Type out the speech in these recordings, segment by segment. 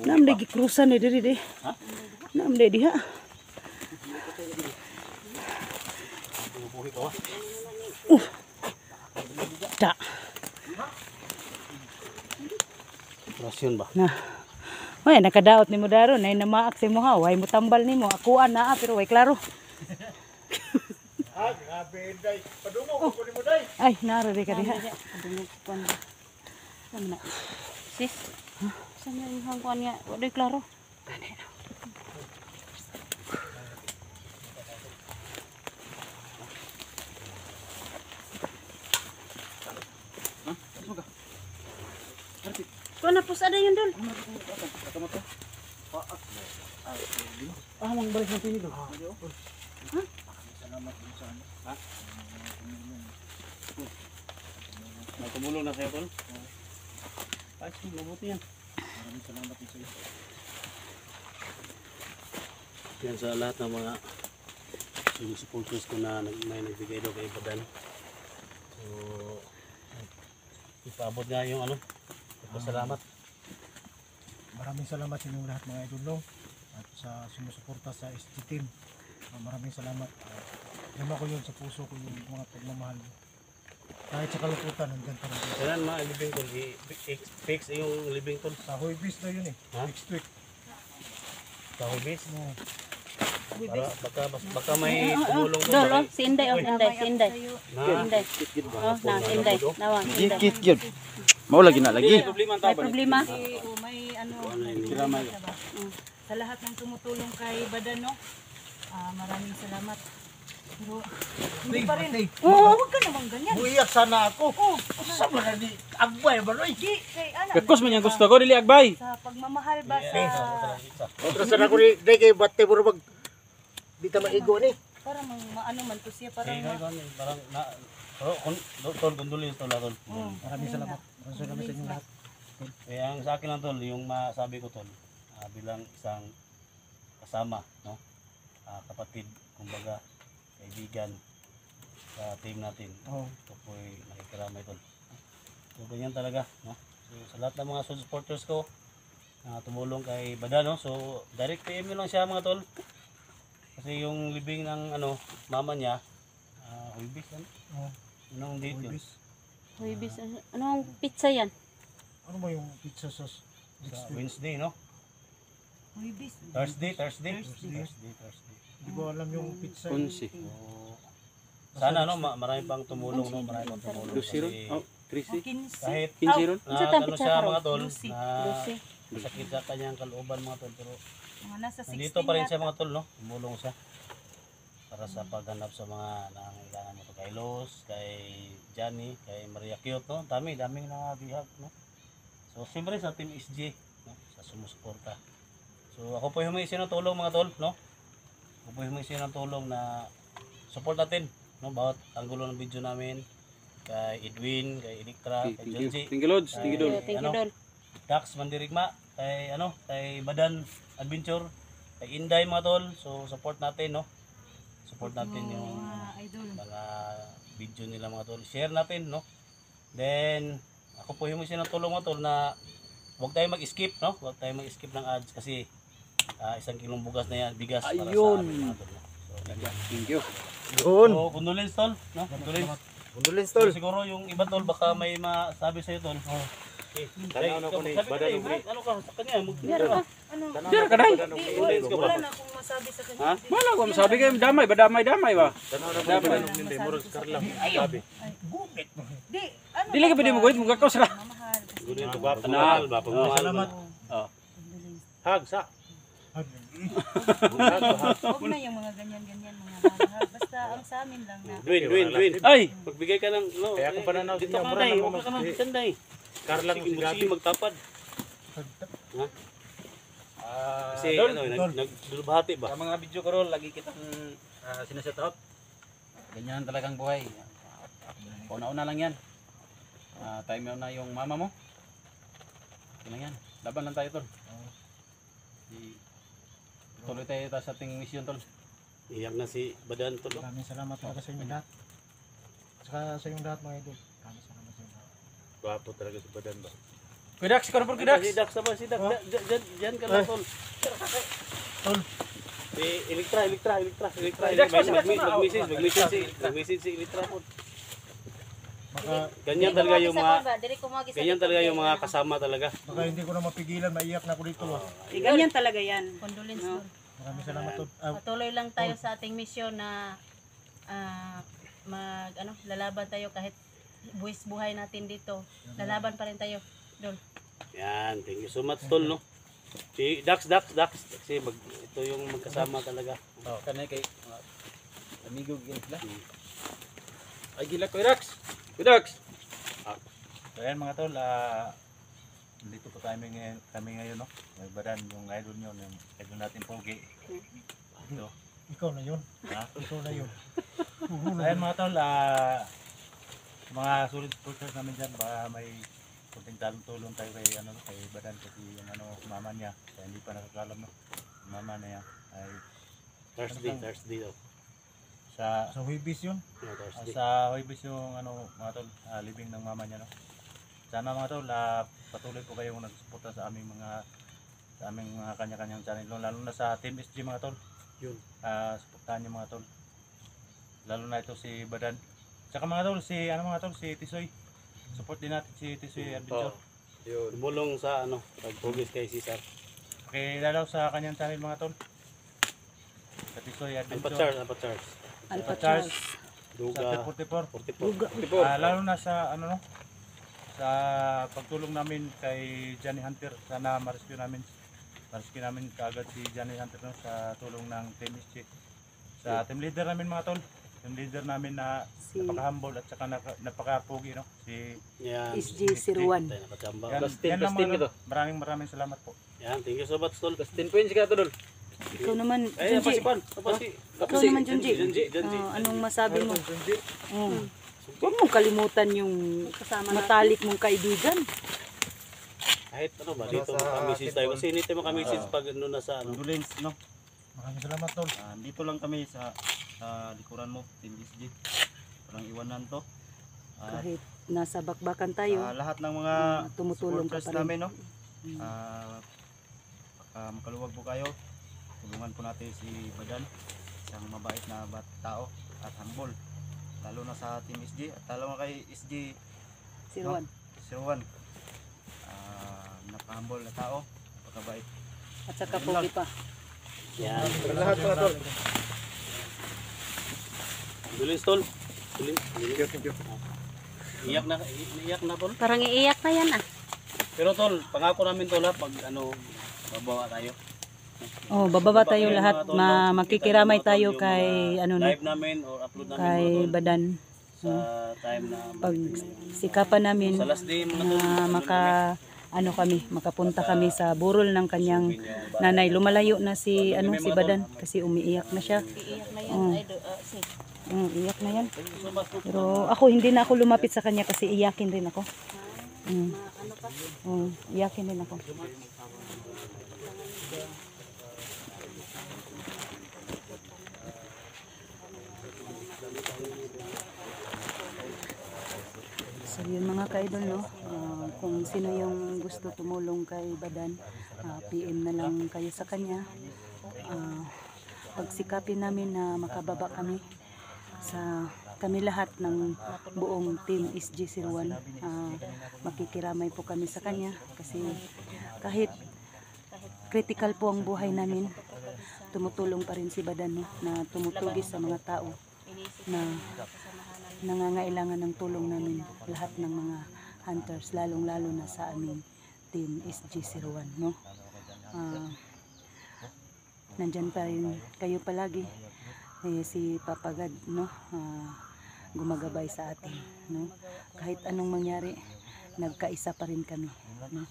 Namde gikrusan ni diri de. Ha? Namde diha. Da. Rasyon ba? Nah. Oy, nakadaot ni mo daron ay namaak si mo ha. Way mo tambal nimo. Akuan na pero way klaro. Ah, grabe day. Padungo ko ni mo day. Ay, naro di ka diha. Adungo kuan ba. Sama na. Sis. Sama yung hangkuan niya. Waday klaro. Kuan na pus ada yun dul. Ah, mang balik ng tinig. Tumulong na sa'yo, tol. Ay, mabuti yan. Maraming salamat sa iyo. Yan sa lahat ng mga supporters ko na may nagbigay daw kay Badan. So, ipaabot nga yung ano, pasalamat. Maraming salamat sa inyong lahat mga idol no? At sa sumusuporta sa SG team. Maraming salamat. Lima ko yun sa puso ko yung mga pagmamahal. Kahit sa kaluputan, nandyan pa rin. Kailan mga living tol, i-fix yung living tol. Sa Huibis na yun eh. Ha? Next week. Sa hubis. No. Para baka may tumulong Dol, doon. si Inday, Inday, si Inday. Na, Inday. Oh, na, si Inday. Nawang, Inday. Kit gyud. Mao lagi na lagi. May problema. May ano kiramay. sa lahat ng tumutulong kay Badan no. Maraming salamat. Pero hindi pa rin. Oo, wag ka naman ganyan. Uiyak sana ako. Sa mga ni Agbay ba no? Di kay ano. Kakos man yang gusto ko dili agbay. Sa pagmamahal ba sa Otra sana ko ni day kay batte puro mag di ta maigo ni. para maano man to siya parang Parang na, tol, kondolins tol, tol. Maraming salamat. Maraming salamat sa inyong lahat. Eh, ang sa akin lang tol, yung masabi ko tol, bilang isang kasama, no? Kapatid, kumbaga, kaibigan sa team natin. Oh. Ito po'y nakikiramay tol. So, ganyan talaga, no? So, sa lahat ng mga supporters ko, tumulong kay Bada, no? So, direct PM nyo lang siya mga tol. Kasi yung libing ng ano, mama niya, Huibis, ano? Oh. Anong date yun? Huibis. Huibis, anong pizza yan? Ano mo yung pizza sauce? Sa Wednesday, no? Huibis. Thursday. Thursday. Hindi ko alam yung pizza. Kunsi. So, sana no, marami pang tumulong no, marami pang tumulong. Lucy ron. Oh, Tracy. Kahit Kinsi ron. Unsa ta ano pizza siya karon? mga tol, Lucy. Lucy. sakit sa kanyang kalooban mga tol, pero Mga nasa 16 nandito pa rin siya mga tol, no? Tumulong siya para sa paghanap sa mga nangangailangan mo to kay Los, kay Johnny, kay Maria Cute, no? Daming nabihag, no? So, siyempre sa Team SG, no? Sa sumusuporta. So, ako po humingi ng tulong mga tol, no? Ako po humingi ng tulong na support natin, no? Bawat anggulo ng video namin, kay Edwin, kay Electra, kay Thank you. Jonji, Thank you Lods. Thank you Dol. Thank you, Ano? Dol. Dax Mandirigma, kay Badan Adventure, kay Inday mga tol. So support natin, no? Support natin yung idol. mga video nila mga tol. Share natin, no? Then ako po humingi ng tulong mga tol na huwag tayo mag-skip, no? Huwag tayo mag-skip ng ads kasi 1 kilong bugas na yan, bigas para Ayun. sa amin mga tol. No? So, Thank you. Yun. so condolence tol, no? Condolence. Condolence So, siguro yung iba tol baka may masabi sa iyo tol. Tanaw na ko ni Badan ano ka sa kanya? Dira ka dai. Wala na akong masabi sa kanya. Ha? Wala ko masabi kay damay ba damay ba. Damay. Di, ano? Dili ka pwede mo guhit mo kakos ra. Mamahal. Gunin to ba pagmamahal ba pagmamahal. Salamat. Oh. Hag sa. Huwag na yung mga ganyan-ganyan, mga mahal. Basta ang sa amin lang na. Dwayne. Ay, Pagbigay ka ng no. Kaya ako pananaw dito siya, ka mura day, na huwag ka mas- na sanday. Karlang Sige, si Gabi. magtapad. Ha? Kasi Dol, ano, Dol. nagdulbahati ba? sa mga video ko ron lagi kitang sinaset out. Ganyan talagang buhay. Una-una lang yan. Time na yung mama mo. Yan lang yan. Laban lang tayo tol. Tuloy tayo sa ating mission tol. Iyak na si Badan tol. Maraming salamat talaga sa inyong lahat. Saka sa inyong lahat mga idol. Maraming salamat sa inyong lahat. Gwapo talaga si Badan ba? Kudax, ikaw na po, Kudax. Si Dax naman, si Dax. Diyan ka lang, tol. Tol, Si Elektra. Dax, Mag-message si Elektra po. baka Ganyan talaga yung mga kasama talaga. hindi ko na mapigilan, maiyak na ako dito. Ganyan talaga yan. Condolence No. Tol. Maraming salamat tol. Patuloy lang tayo sa ating misyon na lalaban tayo kahit buwis buhay natin dito. Lalaban pa rin tayo. Dol. Yan, thank you so much, tol, no? Si Dax. Kasi ito yung magkasama talaga. Kanay kay amigo gyan sila. Ay gila Kudax. Kudax. So ayan mga tol, dito po kami ngayon, no? May badan yung idol nyo, yung idol natin Pogi. Ito. Ikaw na yun. Ha? Ikaw na yun. So ayan mga tol, mga solid supporters namin dyan, baka may kunting tulong tayo kay, kay badan kasi yung mama niya, kaya hindi pa nakakalam, no? Yung mama niya ay Thursday daw. sa Sa Huibis yun. Thursday. sa Huibis yung mga tol, living ng mama niya, no? Sana mga tol, patuloy po kayong nagsuporta sa aming mga kanya-kanyang channel, lalo na sa Team SG mga tol. Yun. Suportahan niyo mga tol. Lalo na ito si Badan. Tsaka mga tol, si Tisoy. Support din natin si Tisoy Adventure. Yun. Tumulong sa pag-progress kay Cesar. Pakilala sa kanyang channel mga tol. Sa Tisoy Adventure. Alpha Charles. Alpha Charles. Charles. Sa Duga 44. 44. Lalo na sa sa pagtulong namin kay Johnny Hunter. Sana ma-rescue namin kaagad si Johnny Hunter, no, sa tulong ng Team SG. Sa team leader namin mga tol. Team leader namin na napaka-humble at saka napaka-pogi, no, si Yan. SG01. Tayo nakachamba. yan, Dustin, yan lang Dustin mga ito. tol. Maraming salamat po. Yan, thank you so much, tol. 10 points ka to dol. Ikaw naman, Ay, Junji. Ikaw naman, Junji. Junji. Anong masabi mo? Huwag mong kalimutan yung matalik mong kaibigan. Kahit dito makamisis tayo. Kasi hindi tayo makamisis pag nasa Condolence, no. Maraming salamat tol. Dito lang kami sa likuran mo, Team SG. Walang iwanan to. Kahit nasa bakbakan tayo, Lahat ng mga tumutulong ka supporters pa rin. namin, no. Makaluwag po kayo. Tulungan po natin si Badan, isang mabait na tao at humble. Lalo na sa Team SG at lalo na kay SG Si Juan. 01. Napaka-humble na tao, napakabait. At saka pogi pa. yan. Lahat mga tol. Dulins, tol. Dulins. Thank you. Iyak na, tol. Parang iiyak na yan ah. Pero tol, pangako namin tol ha, pag babawa tayo. Oh, bababa tayo lahat, makikiramay tayo kay Live namin or upload namin kay mga tol, Badan. sa time na Pag sikapan namin sa last day mga tol. na makapunta kami sa burol ng kanyang nanay. Lumalayo na si si Badan kasi umiiyak na siya. Iiyak na yan. Oh. Sis. Iyak na yan. Thank you so much po. Pero ako hindi na ako lumapit sa kanya kasi iyakin rin ako. Iyakin din ako. So yun mga ka-idol, no? Kung sino yung gusto tumulong kay Badan, PM na lang kayo sa kanya. Pagsikapin namin na makababa kami sa kami lahat ng buong team SG01. Makikiramay po kami sa kanya kasi kahit critical po ang buhay namin, tumutulong pa rin si Badan, no? Na tumutugis sa mga tao na nangangailangan ng tulong namin, lahat ng mga hunters, lalong-lalo na sa aming team SG01, no? Nandyan pa rin kayo palagi, si Papa God, no? Gumagabay sa atin, no? Kahit anong mangyari, nagkaisa pa rin kami, no?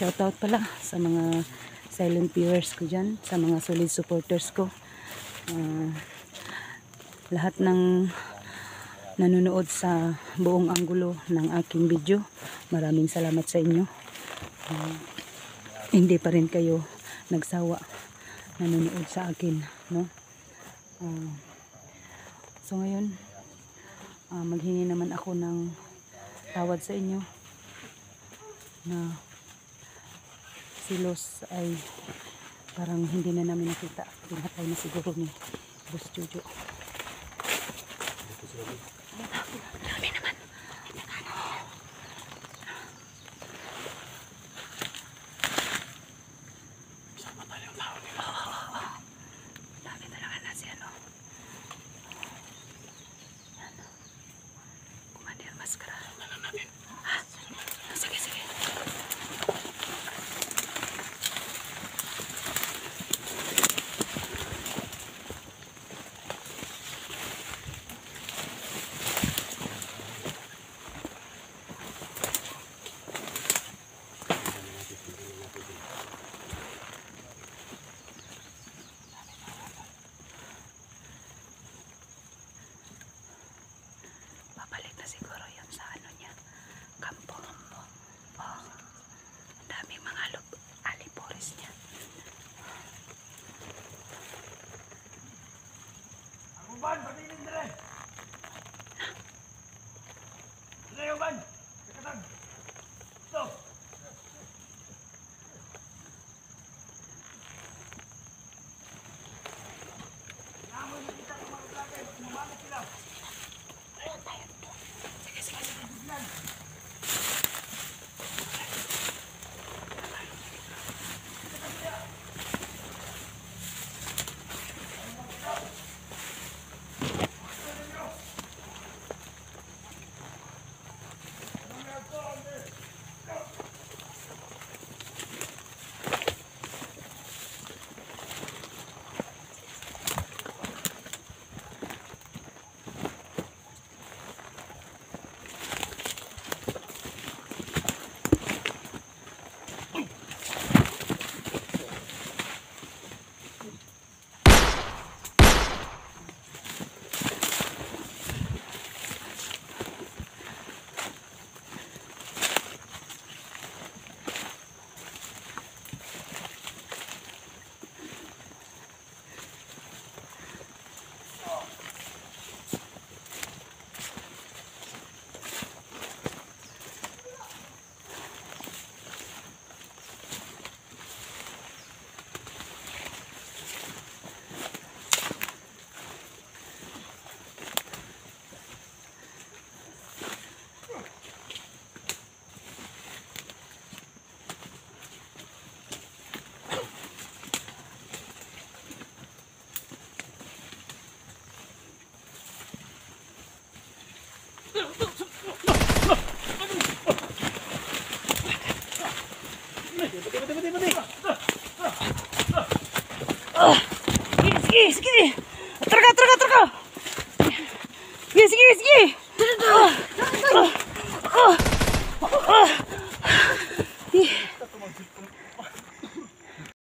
Shoutout pala sa mga silent viewers ko dyan, sa mga solid supporters ko, lahat ng nanonood sa buong anggulo ng aking video, maraming salamat sa inyo. Hindi pa rin kayo nagsawa nanonood sa akin, no? So ngayon maghingi naman ako ng tawad sa inyo na si Los ay parang hindi na namin nakita. Pinatay na siguro ni Boss Jojo. Dami naman. Dami talaga na si ano. Commander Maskara. Ha? Sige, sige. Babalik na siguro yun sa ano niya, kampo. Oh, ang daming mga alipores niya. Sige, sige. Terka. Sige. Sige.